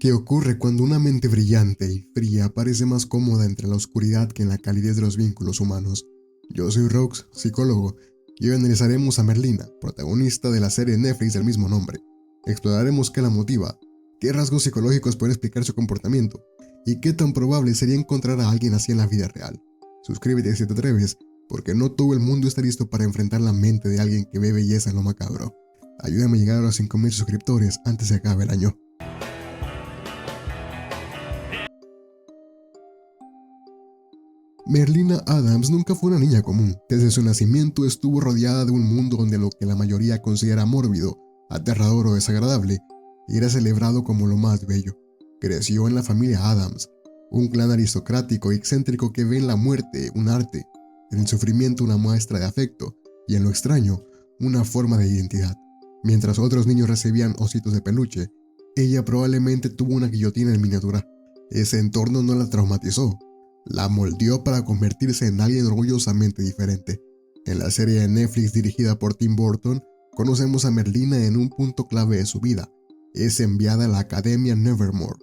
¿Qué ocurre cuando una mente brillante y fría parece más cómoda entre la oscuridad que en la calidez de los vínculos humanos? Yo soy Rox, psicólogo, y hoy analizaremos a Merlina, protagonista de la serie Netflix del mismo nombre. Exploraremos qué la motiva, qué rasgos psicológicos pueden explicar su comportamiento, y qué tan probable sería encontrar a alguien así en la vida real. Suscríbete si te atreves, porque no todo el mundo está listo para enfrentar la mente de alguien que ve belleza en lo macabro. Ayúdame a llegar a los 5000 suscriptores antes de que acabe el año. Merlina Adams nunca fue una niña común. Desde su nacimiento estuvo rodeada de un mundo donde lo que la mayoría considera mórbido, aterrador o desagradable, era celebrado como lo más bello. Creció en la familia Adams, un clan aristocrático y excéntrico que ve en la muerte un arte, en el sufrimiento una muestra de afecto y en lo extraño una forma de identidad. Mientras otros niños recibían ositos de peluche, ella probablemente tuvo una guillotina en miniatura. Ese entorno no la traumatizó, la moldeó para convertirse en alguien orgullosamente diferente. En la serie de Netflix dirigida por Tim Burton, conocemos a Merlina en un punto clave de su vida. Es enviada a la Academia Nevermore,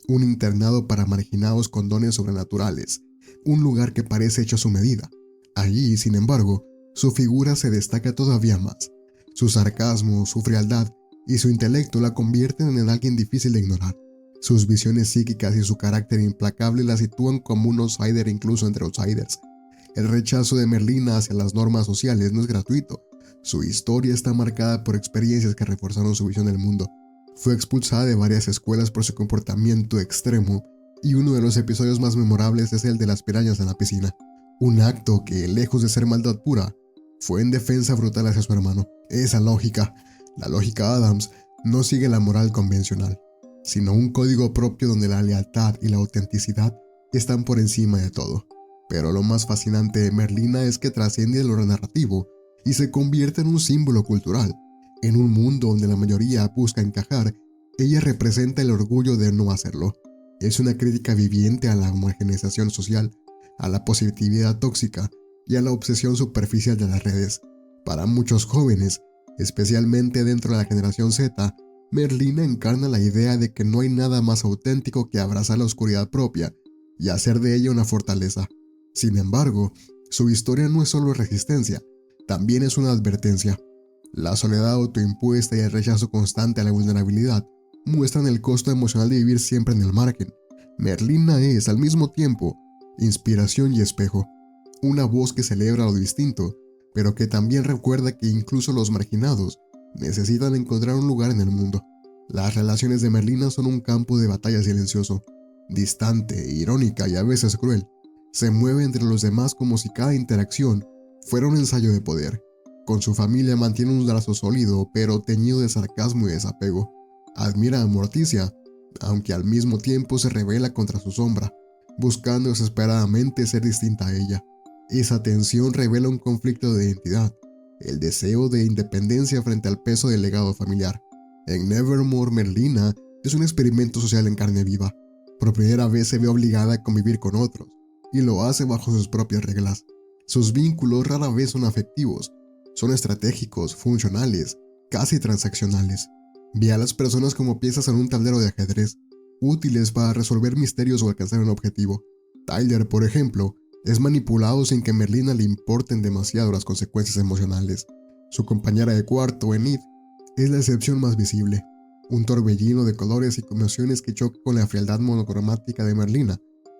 un internado para marginados con dones sobrenaturales, un lugar que parece hecho a su medida. Allí, sin embargo, su figura se destaca todavía más. Su sarcasmo, su frialdad y su intelecto la convierten en alguien difícil de ignorar. Sus visiones psíquicas y su carácter implacable la sitúan como un outsider incluso entre outsiders. El rechazo de Merlina hacia las normas sociales no es gratuito. Su historia está marcada por experiencias que reforzaron su visión del mundo. Fue expulsada de varias escuelas por su comportamiento extremo, y uno de los episodios más memorables es el de las pirañas en la piscina. Un acto que, lejos de ser maldad pura, fue en defensa brutal hacia su hermano. Esa lógica, la lógica Adams, no sigue la moral convencional, sino un código propio donde la lealtad y la autenticidad están por encima de todo. Pero lo más fascinante de Merlina es que trasciende lo narrativo y se convierte en un símbolo cultural. En un mundo donde la mayoría busca encajar, ella representa el orgullo de no hacerlo. Es una crítica viviente a la homogeneización social, a la positividad tóxica y a la obsesión superficial de las redes. Para muchos jóvenes, especialmente dentro de la generación Z, Merlina encarna la idea de que no hay nada más auténtico que abrazar la oscuridad propia y hacer de ella una fortaleza. Sin embargo, su historia no es solo resistencia, también es una advertencia. La soledad autoimpuesta y el rechazo constante a la vulnerabilidad muestran el costo emocional de vivir siempre en el margen. Merlina es, al mismo tiempo, inspiración y espejo, una voz que celebra lo distinto, pero que también recuerda que incluso los marginados necesitan encontrar un lugar en el mundo. Las relaciones de Merlina son un campo de batalla silencioso, distante, irónica y a veces cruel. Se mueve entre los demás como si cada interacción fuera un ensayo de poder. Con su familia mantiene un lazo sólido, pero teñido de sarcasmo y desapego. Admira a Morticia, aunque al mismo tiempo se rebela contra su sombra, buscando desesperadamente ser distinta a ella. Esa tensión revela un conflicto de identidad, el deseo de independencia frente al peso del legado familiar. En Nevermore, Merlina es un experimento social en carne viva. Por primera vez se ve obligada a convivir con otros, y lo hace bajo sus propias reglas. Sus vínculos rara vez son afectivos, son estratégicos, funcionales, casi transaccionales. Ve a las personas como piezas en un tablero de ajedrez, útiles para resolver misterios o alcanzar un objetivo. Tyler, por ejemplo, es manipulado sin que Merlina le importen demasiado las consecuencias emocionales. Su compañera de cuarto, Enid, es la excepción más visible. Un torbellino de colores y emociones que choca con la frialdad monocromática de Merlina.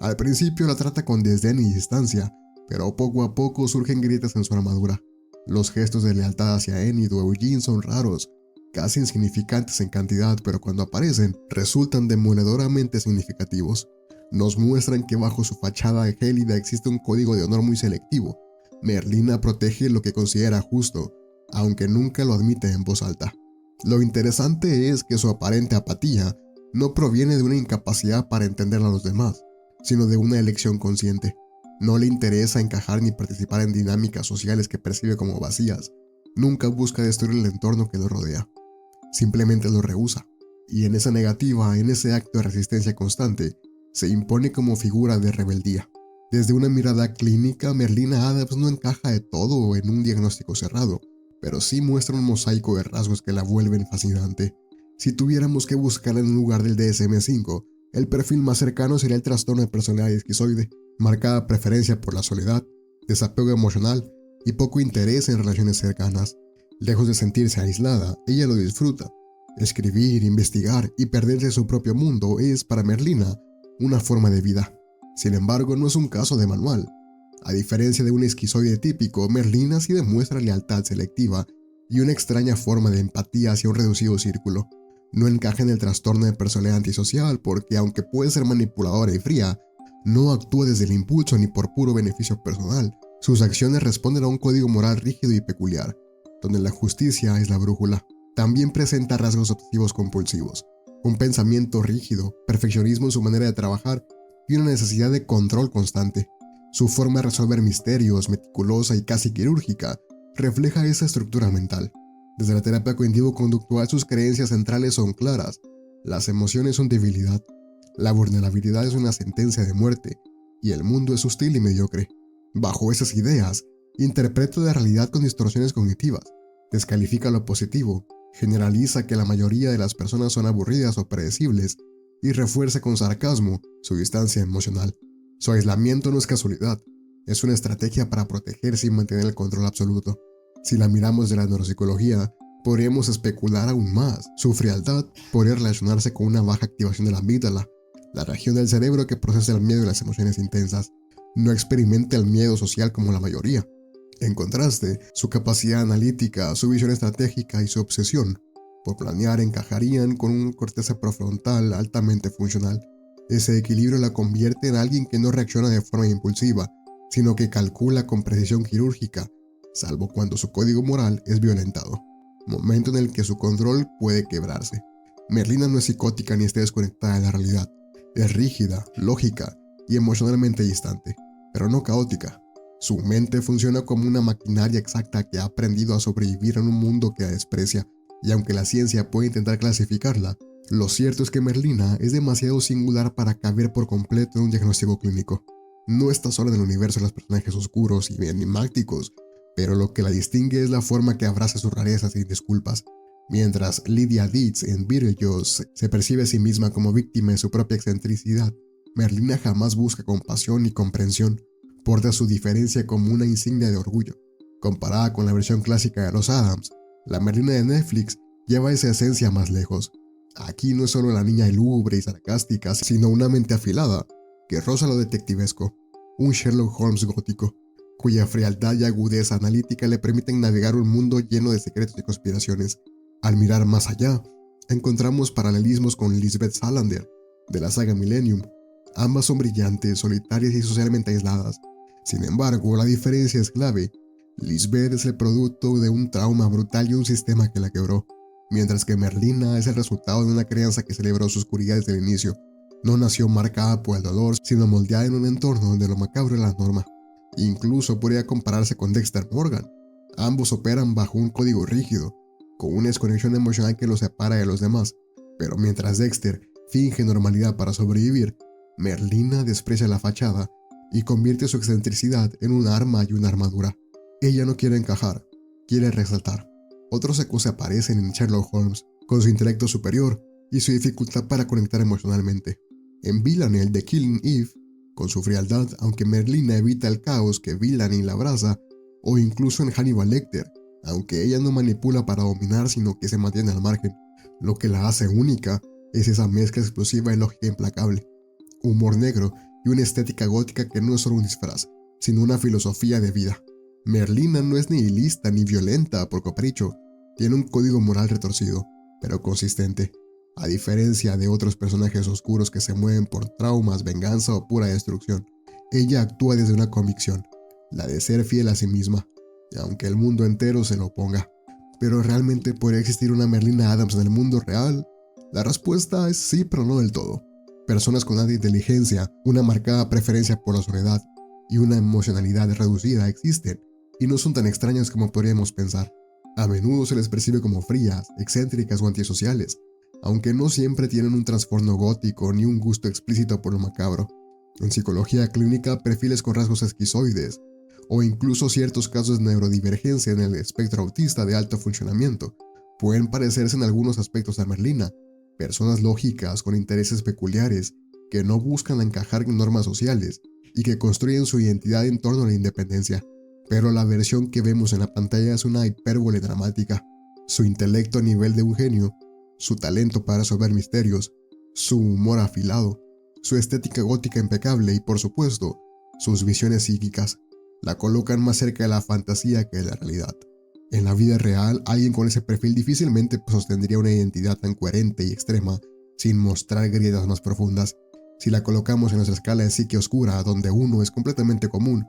Al principio la trata con desdén y distancia, pero poco a poco surgen grietas en su armadura. Los gestos de lealtad hacia Enid o Eugene son raros, casi insignificantes en cantidad, pero cuando aparecen, resultan demoledoramente significativos. Nos muestran que bajo su fachada gélida existe un código de honor muy selectivo. Merlina protege lo que considera justo, aunque nunca lo admite en voz alta. Lo interesante es que su aparente apatía no proviene de una incapacidad para entender a los demás, sino de una elección consciente. No le interesa encajar ni participar en dinámicas sociales que percibe como vacías. Nunca busca destruir el entorno que lo rodea. Simplemente lo rehúsa. Y en esa negativa, en ese acto de resistencia constante, se impone como figura de rebeldía. Desde una mirada clínica, Merlina Adams no encaja de todo en un diagnóstico cerrado, pero sí muestra un mosaico de rasgos que la vuelven fascinante. Si tuviéramos que buscar en un lugar del DSM-5, el perfil más cercano sería el trastorno de personalidad esquizoide, marcada preferencia por la soledad, desapego emocional y poco interés en relaciones cercanas. Lejos de sentirse aislada, ella lo disfruta. Escribir, investigar y perderse en su propio mundo es, para Merlina, una forma de vida. Sin embargo, no es un caso de manual. A diferencia de un esquizoide típico, Merlina sí demuestra lealtad selectiva y una extraña forma de empatía hacia un reducido círculo. No encaja en el trastorno de personalidad antisocial porque, aunque puede ser manipuladora y fría, no actúa desde el impulso ni por puro beneficio personal. Sus acciones responden a un código moral rígido y peculiar, donde la justicia es la brújula. También presenta rasgos obsesivos compulsivos, un pensamiento rígido, perfeccionismo en su manera de trabajar y una necesidad de control constante. Su forma de resolver misterios, meticulosa y casi quirúrgica, refleja esa estructura mental. Desde la terapia cognitivo-conductual sus creencias centrales son claras. Las emociones son debilidad, la vulnerabilidad es una sentencia de muerte y el mundo es hostil y mediocre. Bajo esas ideas, interpreta la realidad con distorsiones cognitivas, descalifica lo positivo, generaliza que la mayoría de las personas son aburridas o predecibles y refuerza con sarcasmo su distancia emocional. Su aislamiento no es casualidad, es una estrategia para protegerse y mantener el control absoluto. Si la miramos de la neuropsicología, podríamos especular aún más. Su frialdad podría relacionarse con una baja activación de la amígdala, la región del cerebro que procesa el miedo y las emociones intensas. No experimenta el miedo social como la mayoría. En contraste, su capacidad analítica, su visión estratégica y su obsesión por planear encajarían con una corteza prefrontal altamente funcional. Ese equilibrio la convierte en alguien que no reacciona de forma impulsiva, sino que calcula con precisión quirúrgica, salvo cuando su código moral es violentado, momento en el que su control puede quebrarse. Merlina no es psicótica ni está desconectada de la realidad. Es rígida, lógica y emocionalmente distante, pero no caótica. Su mente funciona como una maquinaria exacta que ha aprendido a sobrevivir en un mundo que la desprecia, y aunque la ciencia puede intentar clasificarla, lo cierto es que Merlina es demasiado singular para caber por completo en un diagnóstico clínico. No está sola en el universo de los personajes oscuros y enigmáticos, pero lo que la distingue es la forma que abraza sus rarezas sin disculpas. Mientras Lydia Deetz en Beetlejuice se percibe a sí misma como víctima de su propia excentricidad, Merlina jamás busca compasión ni comprensión, porta su diferencia como una insignia de orgullo. Comparada con la versión clásica de los Addams, la Merlina de Netflix lleva esa esencia más lejos. Aquí no es solo la niña lúgubre y sarcástica, sino una mente afilada que roza lo detectivesco, un Sherlock Holmes gótico, cuya frialdad y agudeza analítica le permiten navegar un mundo lleno de secretos y conspiraciones. Al mirar más allá, encontramos paralelismos con Lisbeth Salander, de la saga Millennium. Ambas son brillantes, solitarias y socialmente aisladas. Sin embargo, la diferencia es clave. Lisbeth es el producto de un trauma brutal y un sistema que la quebró, mientras que Merlina es el resultado de una crianza que celebró su oscuridad desde el inicio. No nació marcada por el dolor, sino moldeada en un entorno donde lo macabro es la norma. Incluso podría compararse con Dexter Morgan. Ambos operan bajo un código rígido, con una desconexión emocional que los separa de los demás, pero mientras Dexter finge normalidad para sobrevivir, Merlina desprecia la fachada y convierte su excentricidad en un arma y una armadura. Ella no quiere encajar, quiere resaltar. Otros ecos aparecen en Sherlock Holmes, con su intelecto superior y su dificultad para conectar emocionalmente. En Villanelle de Killing Eve, con su frialdad, aunque Merlina evita el caos que Villanelle la abraza, o incluso en Hannibal Lecter, aunque ella no manipula para dominar sino que se mantiene al margen. Lo que la hace única es esa mezcla explosiva y lógica implacable, humor negro y una estética gótica que no es solo un disfraz, sino una filosofía de vida. Merlina no es nihilista ni violenta por capricho, tiene un código moral retorcido, pero consistente. A diferencia de otros personajes oscuros que se mueven por traumas, venganza o pura destrucción, ella actúa desde una convicción, la de ser fiel a sí misma, aunque el mundo entero se lo oponga. ¿Pero realmente podría existir una Merlina Addams en el mundo real? La respuesta es sí, pero no del todo. Personas con alta inteligencia, una marcada preferencia por la soledad y una emocionalidad reducida existen, y no son tan extrañas como podríamos pensar. A menudo se les percibe como frías, excéntricas o antisociales, aunque no siempre tienen un trastorno gótico ni un gusto explícito por lo macabro. En psicología clínica, perfiles con rasgos esquizoides, o incluso ciertos casos de neurodivergencia en el espectro autista de alto funcionamiento, Pueden parecerse en algunos aspectos a Merlina, personas lógicas con intereses peculiares que no buscan encajar en normas sociales y que construyen su identidad en torno a la independencia. Pero la versión que vemos en la pantalla es una hipérbole dramática. Su intelecto a nivel de un genio, su talento para resolver misterios, su humor afilado, su estética gótica impecable y, por supuesto, sus visiones psíquicas, la colocan más cerca de la fantasía que de la realidad. En la vida real, alguien con ese perfil difícilmente sostendría una identidad tan coherente y extrema sin mostrar grietas más profundas. Si la colocamos en nuestra escala de psique oscura, donde 1 es completamente común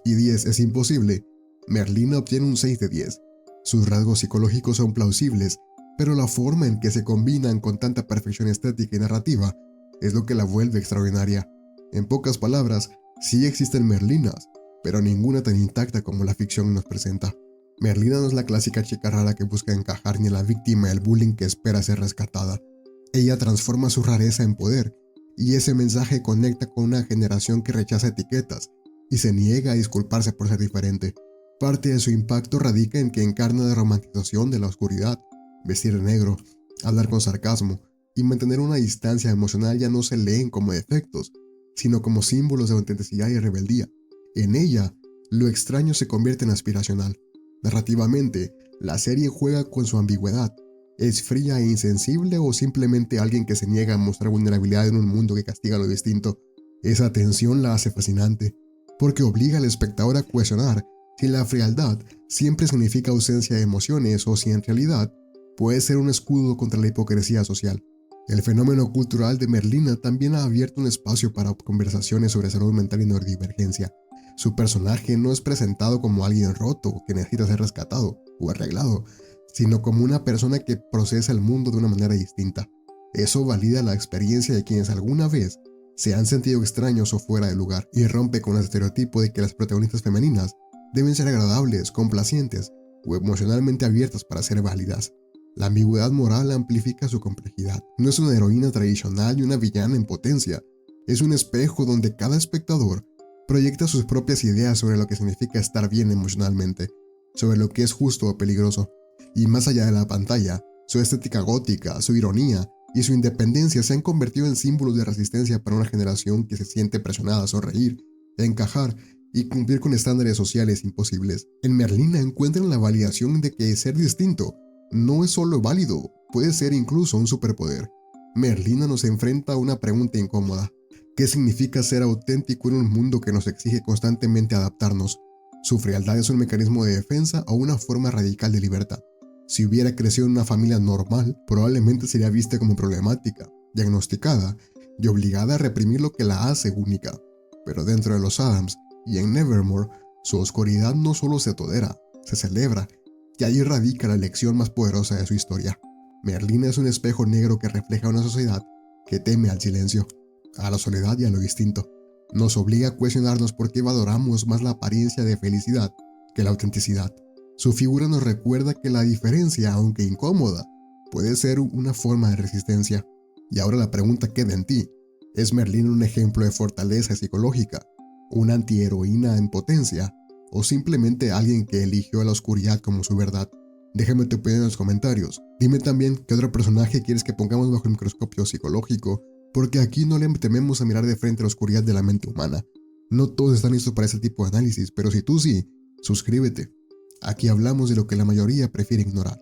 y 10 es imposible, Merlina obtiene un 6 de 10. Sus rasgos psicológicos son plausibles, pero la forma en que se combinan con tanta perfección estética y narrativa es lo que la vuelve extraordinaria. En pocas palabras, sí existen Merlinas, pero ninguna tan intacta como la ficción nos presenta. Merlina no es la clásica chica rara que busca encajar ni la víctima del bullying que espera ser rescatada. Ella transforma su rareza en poder, y ese mensaje conecta con una generación que rechaza etiquetas y se niega a disculparse por ser diferente. Parte de su impacto radica en que encarna la romantización de la oscuridad. Vestir de negro, hablar con sarcasmo y mantener una distancia emocional ya no se leen como defectos, sino como símbolos de autenticidad y rebeldía. En ella, lo extraño se convierte en aspiracional. Narrativamente, la serie juega con su ambigüedad. ¿Es fría e insensible o simplemente alguien que se niega a mostrar vulnerabilidad en un mundo que castiga lo distinto? Esa tensión la hace fascinante, porque obliga al espectador a cuestionar si la frialdad siempre significa ausencia de emociones o si en realidad puede ser un escudo contra la hipocresía social. El fenómeno cultural de Merlina también ha abierto un espacio para conversaciones sobre salud mental y neurodivergencia. Su personaje no es presentado como alguien roto que necesita ser rescatado o arreglado, sino como una persona que procesa el mundo de una manera distinta. Eso valida la experiencia de quienes alguna vez se han sentido extraños o fuera de lugar y rompe con el estereotipo de que las protagonistas femeninas deben ser agradables, complacientes o emocionalmente abiertas para ser válidas. La ambigüedad moral amplifica su complejidad. No es una heroína tradicional ni una villana en potencia. Es un espejo donde cada espectador proyecta sus propias ideas sobre lo que significa estar bien emocionalmente, sobre lo que es justo o peligroso. Y más allá de la pantalla, su estética gótica, su ironía y su independencia se han convertido en símbolos de resistencia para una generación que se siente presionada a sonreír, a encajar y cumplir con estándares sociales imposibles. En Merlina encuentran la validación de que ser distinto no es solo válido, puede ser incluso un superpoder. Merlina nos enfrenta a una pregunta incómoda. ¿Qué significa ser auténtico en un mundo que nos exige constantemente adaptarnos? ¿Su frialdad es un mecanismo de defensa o una forma radical de libertad? Si hubiera crecido en una familia normal, probablemente sería vista como problemática, diagnosticada y obligada a reprimir lo que la hace única. Pero dentro de los Addams y en Nevermore, su oscuridad no solo se tolera, se celebra, y ahí radica la lección más poderosa de su historia. Merlina es un espejo negro que refleja una sociedad que teme al silencio, a la soledad y a lo distinto. Nos obliga a cuestionarnos por qué valoramos más la apariencia de felicidad que la autenticidad. Su figura nos recuerda que la diferencia, aunque incómoda, puede ser una forma de resistencia. Y ahora la pregunta queda en ti. ¿Es Merlina un ejemplo de fortaleza psicológica, una antiheroína en potencia, o simplemente alguien que eligió la oscuridad como su verdad? Déjame tu opinión en los comentarios. Dime también qué otro personaje quieres que pongamos bajo el microscopio psicológico, porque aquí no le tememos a mirar de frente a la oscuridad de la mente humana. No todos están listos para ese tipo de análisis, pero si tú sí, suscríbete. Aquí hablamos de lo que la mayoría prefiere ignorar.